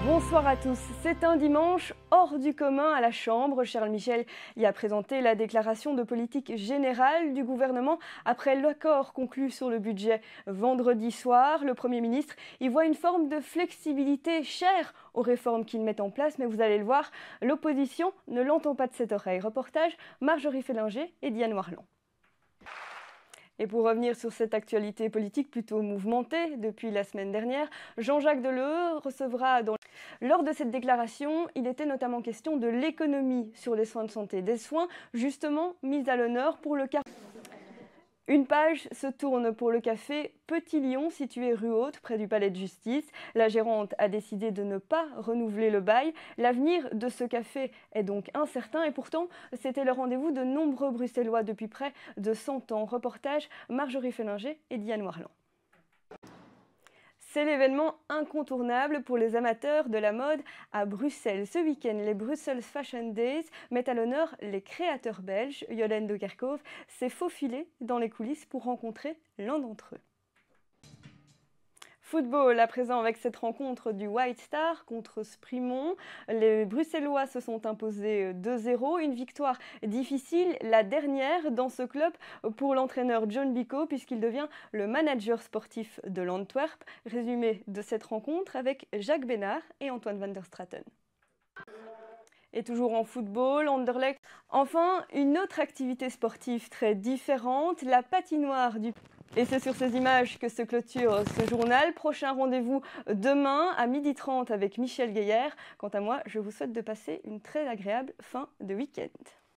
Bonsoir à tous. C'est un dimanche hors du commun à la Chambre. Charles Michel y a présenté la déclaration de politique générale du gouvernement après l'accord conclu sur le budget vendredi soir. Le Premier ministre y voit une forme de flexibilité chère aux réformes qu'il met en place, mais vous allez le voir, l'opposition ne l'entend pas de cette oreille. Reportage Marjorie Fellinger et Diane Warland. Et pour revenir sur cette actualité politique plutôt mouvementée depuis la semaine dernière, Jean-Jacques Deleu recevra Lors de cette déclaration, il était notamment question de l'économie sur les soins de santé, des soins justement mis à l'honneur pour le cas. Une page se tourne pour le café Petit Lion, situé rue Haute, près du palais de justice. La gérante a décidé de ne pas renouveler le bail. L'avenir de ce café est donc incertain et pourtant, c'était le rendez-vous de nombreux Bruxellois depuis près de 100 ans. Reportage Marjorie Fellinger et Diane Warland. C'est l'événement incontournable pour les amateurs de la mode à Bruxelles. Ce week-end, les Brussels Fashion Days mettent à l'honneur les créateurs belges. Jolène de Kerkhove s'est faufilée dans les coulisses pour rencontrer l'un d'entre eux. Football à présent avec cette rencontre du White Star contre Sprimont. Les Bruxellois se sont imposés 2-0. Une victoire difficile, la dernière dans ce club pour l'entraîneur John Bicco puisqu'il devient le manager sportif de l'Antwerp. Résumé de cette rencontre avec Jacques Bénard et Antoine van der Straten. Et toujours en football, Anderlecht. Enfin, une autre activité sportive très différente, la patinoire du... Et c'est sur ces images que se clôture ce journal. Prochain rendez-vous demain à 12h30 avec Michel Guéhière. Quant à moi, je vous souhaite de passer une très agréable fin de week-end.